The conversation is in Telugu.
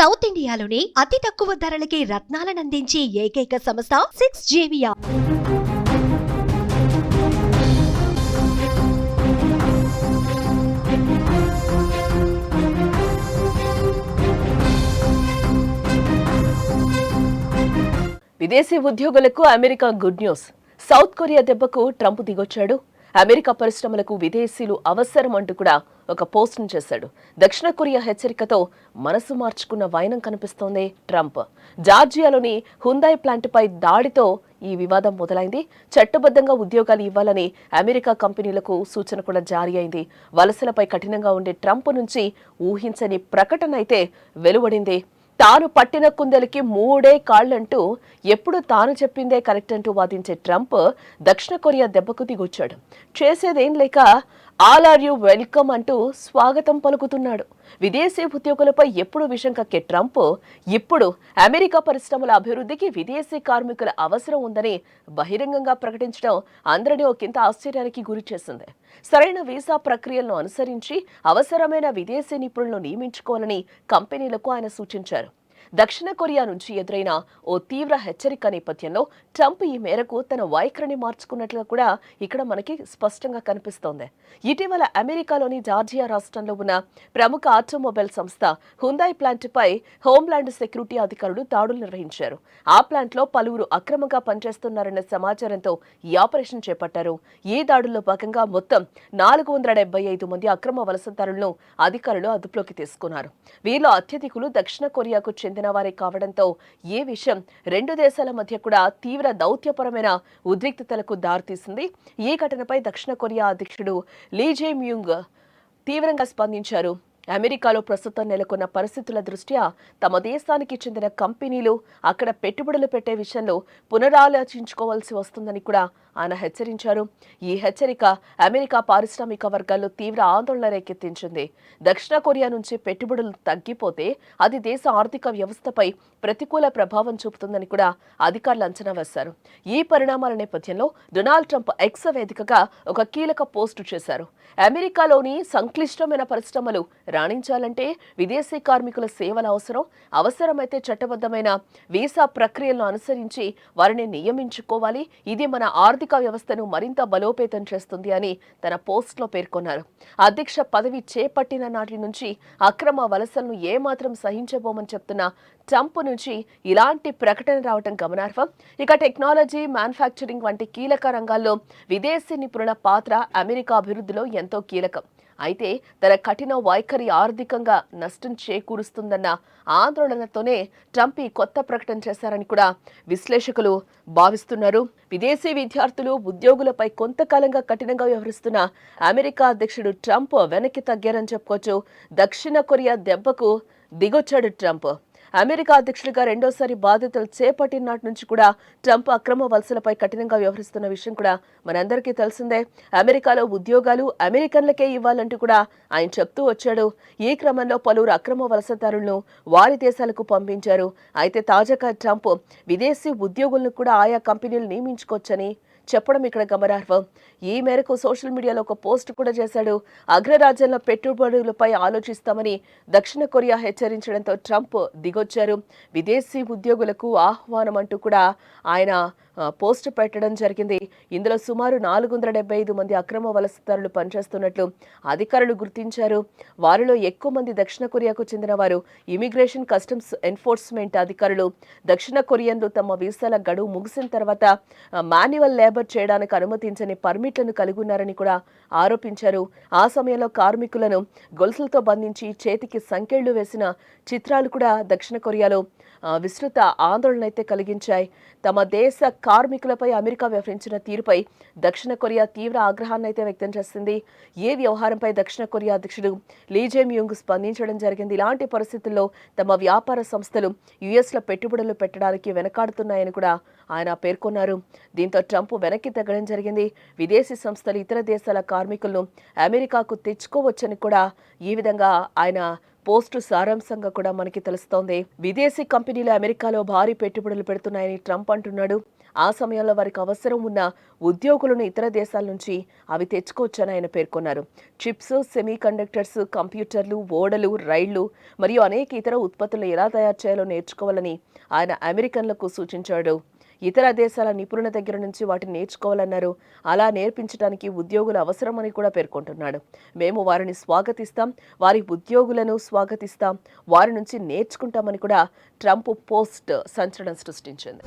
సౌత్ ఇండియాలోని అతి తక్కువ ధరలకి రత్నాలనందించే ఏకైక సంస్థ 6JVR. విదేశీ ఉద్యోగులకు America good news. South Korea దెబ్బకు ట్రంప్ దిగొచ్చాడు. అమెరికా పరిశ్రమలకు విదేశీయులు అవసరం అంటూ కూడా ఒక పోస్ట్ను చేశాడు. దక్షిణ కొరియా హెచ్చరికతో మనసు మార్చుకున్న వైనం కనిపిస్తోంది ట్రంప్. జార్జియాలోని హుందాయ్ ప్లాంట్పై దాడితో ఈ వివాదం మొదలైంది. చట్టబద్ధంగా ఉద్యోగాలు ఇవ్వాలని అమెరికా కంపెనీలకు సూచన కూడా జారీ అయింది. వలసలపై కఠినంగా ఉండే ట్రంప్ నుంచి ఊహించని ప్రకటన అయితే వెలువడింది. తాను పట్టిన కుందెలకి మూడే కాళ్లంటూ ఎప్పుడు తాను చెప్పిందే కరెక్ట్ అంటూ వాదించే ట్రంప్ దక్షిణ కొరియా దెబ్బకు దిగొచ్చాడు. చేసేదేం లేక ఆల్ ఆర్ యూ వెల్కమ్ అంటూ స్వాగతం పలుకుతున్నాడు. విదేశీ ఉద్యోగులపై ఎప్పుడు విషం కక్కే ట్రంప్ ఇప్పుడు అమెరికా పరిశ్రమల అభివృద్ధికి విదేశీ కార్మికుల అవసరం ఉందని బహిరంగంగా ప్రకటించడం అందరినీ ఒకంత ఆశ్చర్యానికి గురి చేసింది. సరైన వీసా ప్రక్రియలను అనుసరించి అవసరమైన విదేశీ నిపుణులను నియమించుకోవాలని కంపెనీలకు ఆయన సూచించారు. దక్షిణ కొరియా నుంచి ఎదురైన ఓ తీవ్ర హెచ్చరిక నేపథ్యంలో ట్రంప్ ఈ మేరకు తన వైఖరిని మార్చుకున్నట్లుగా కూడా ఇక్కడ మనకి స్పష్టంగా కనిపిస్తోంది. ఇటీవల అమెరికాలోని జార్జియా రాష్ట్రంలో ఉన్న ప్రముఖ ఆటోమొబైల్ సంస్థ హుందాయ్ ప్లాంట్పై హోంల్యాండ్ సెక్యూరిటీ అధికారులు దాడులు నిర్వహించారు. ఆ ప్లాంట్లో పలువురు అక్రమంగా పనిచేస్తున్నారన్న సమాచారంతో ఈ ఆపరేషన్ చేపట్టారు. ఈ దాడుల్లో భాగంగా మొత్తం 475 మంది అక్రమ వలసదారులను అధికారులు అదుపులోకి తీసుకున్నారు. వీరిలో అత్యధికులు దక్షిణ కొరియాకు చెందిన వారే కావడంతో ఈ విషయం రెండు దేశాల మధ్య కూడా తీవ్ర దౌత్యపరమైన ఉద్రిక్తతలకు దారితీసింది. ఈ ఘటనపై దక్షిణ కొరియా అధ్యక్షుడు లీ జే మ్యూంగ్ తీవ్రంగా స్పందించారు. అమెరికాలో ప్రస్తుతం నెలకొన్న పరిస్థితుల దృష్ట్యా తమ దేశానికి చెందిన కంపెనీలు అక్కడ పెట్టుబడులు పెట్టే విషయంలో పునరాలోచించుకోవాల్సి వస్తుందని కూడా ఆయన హెచ్చరించారు. ఈ హెచ్చరిక అమెరికా పారిశ్రామిక వర్గాల్లో తీవ్ర ఆందోళన రేకెత్తించింది. దక్షిణ కొరియా నుంచి పెట్టుబడులు తగ్గిపోతే అది దేశ ఆర్థిక వ్యవస్థపై ప్రతికూల ప్రభావం చూపుతుందని కూడా అధికారులు అంచనా వేశారు. ఈ పరిణామాల నేపథ్యంలో డొనాల్డ్ ట్రంప్ ఎక్స్ వేదికగా ఒక కీలక పోస్టు చేశారు. అమెరికాలోని సంక్లిష్టమైన పరిశ్రమలు రాణించాలంటే విదేశీ కార్మికుల సేవల అవసరమైతే చట్టబద్ధమైన వీసా ప్రక్రియలను అనుసరించి వారిని నియమించుకోవాలి. ఇది మన ఆర్థిక వ్యవస్థను మరింత బలోపేతం చేస్తుంది అని తన పోస్ట్లో పేర్కొన్నారు. అధ్యక్ష పదవి చేపట్టిన నాటి నుంచి అక్రమ వలసలను ఏమాత్రం సహించబోమని చెప్తున్న ట్రంప్ నుంచి ఇలాంటి ప్రకటన రావడం గమనార్హం. ఇక టెక్నాలజీ, మ్యానుఫ్యాక్చరింగ్ వంటి కీలక రంగాల్లో విదేశీ నిపుణుల పాత్ర అమెరికా అభివృద్ధిలో ఎంతో కీలకం. అయితే తన కఠిన వైఖరి ఆర్థికంగా నష్టం చేకూరుస్తుందన్న ఆందోళనతోనే ట్రంప్ ఈ కొత్త ప్రకటన చేశారని కూడా విశ్లేషకులు భావిస్తున్నారు. విదేశీ విద్యార్థులు, ఉద్యోగులపై కొంతకాలంగా కఠినంగా వ్యవహరిస్తున్న అమెరికా అధ్యక్షుడు ట్రంప్ వెనక్కి తగ్గారని చెప్పుకోవచ్చు. దక్షిణ కొరియా దెబ్బకు దిగొచ్చాడు ట్రంప్. అమెరికా అధ్యక్షుడిగా రెండోసారి బాధ్యతలు చేపట్టిన నాటి నుంచి కూడా ట్రంప్ అక్రమ వలసలపై కఠినంగా వ్యవహరిస్తున్న విషయం కూడా మనందరికీ తెలిసిందే. అమెరికాలో ఉద్యోగాలు అమెరికన్లకే ఇవ్వాలంటూ కూడా ఆయన చెప్తూ వచ్చాడు. ఈ క్రమంలో పలువురు అక్రమ వలసదారులను వారి దేశాలకు పంపించారు. అయితే తాజాగా ట్రంప్ విదేశీ ఉద్యోగులను కూడా ఆయా కంపెనీలు నియమించుకోవచ్చని చెప్పడం ఇక్కడ గమనార్హం. ఈ మేరకు సోషల్ మీడియాలో ఒక పోస్ట్ కూడా చేశాడు. అగ్రరాజ్యంలో పెట్టుబడులపై ఆలోచిస్తామని దక్షిణ కొరియా హెచ్చరించడంతో ట్రంప్ దిగొచ్చారు. విదేశీ ఉద్యోగులకు ఆహ్వానం అంటూ కూడా ఆయన పోస్ట్ పెట్టడం జరిగింది. ఇందులో సుమారు 475 మంది అక్రమ వలసదారులు పనిచేస్తున్నట్లు అధికారులు గుర్తించారు. వారిలో ఎక్కువ మంది దక్షిణ కొరియాకు చెందిన వారు. ఇమిగ్రేషన్, కస్టమ్స్ ఎన్ఫోర్స్మెంట్ అధికారులు దక్షిణ కొరియన్లు తమ వీసాల గడువు ముగిసిన తర్వాత మాన్యువల్ లేబర్ చేయడానికి అనుమతించని పర్మిట్లను కలిగి ఉన్నారని కూడా ఆరోపించారు. ఆ సమయంలో కార్మికులను గొలుసులతో బంధించి చేతికి సంకెళ్లు వేసిన చిత్రాలు కూడా దక్షిణ కొరియాలో విస్తృత ఆందోళన అయితే కలిగించాయి. తమ దేశ కార్మికులపై అమెరికా వ్యవహరించిన తీరుపై దక్షిణ కొరియా తీవ్ర ఆగ్రహాన్ని అయితే వ్యక్తం చేసింది. ఈ వ్యవహారంపై దక్షిణ కొరియా అధ్యక్షుడు లీ జే మ్యూంగ్ స్పందించడం జరిగింది. ఇలాంటి పరిస్థితుల్లో తమ వ్యాపార సంస్థలు యుఎస్లో పెట్టుబడులు పెట్టడానికి వెనకాడుతున్నాయని కూడా ఆయన పేర్కొన్నారు. దీంతో ట్రంప్ వెనక్కి తగ్గడం జరిగింది. విదేశీ సంస్థలు ఇతర దేశాల కార్మికులను అమెరికాకు తెచ్చుకోవచ్చని కూడా ఈ విధంగా ఆయన పోస్టు సారాంశంగా కూడా మనకి తెలుస్తోంది. విదేశీ కంపెనీలు అమెరికాలో భారీ పెట్టుబడులు పెడుతున్నాయని ట్రంప్ అంటున్నాడు. ఆ సమయంలో వారికి అవసరం ఉన్న ఉద్యోగులను ఇతర దేశాల నుంచి అవి తెచ్చుకోవచ్చని ఆయన పేర్కొన్నారు. చిప్స్, సెమీ కండక్టర్స్, కంప్యూటర్లు, ఓడలు, రైళ్లు మరియు అనేక ఇతర ఉత్పత్తులు ఎలా తయారు చేయాలో నేర్చుకోవాలని ఆయన అమెరికన్లకు సూచించాడు. ఇతర దేశాల నిపుణుల దగ్గర నుంచి వాటిని నేర్చుకోవాలన్నారు. అలా నేర్పించడానికి ఉద్యోగులు అవసరమని కూడా పేర్కొంటున్నాడు. మేము వారిని స్వాగతిస్తాం, వారి ఉద్యోగులను స్వాగతిస్తాం, వారి నుంచి నేర్చుకుంటామని కూడా ట్రంప్ పోస్ట్ సంచలనం సృష్టించింది.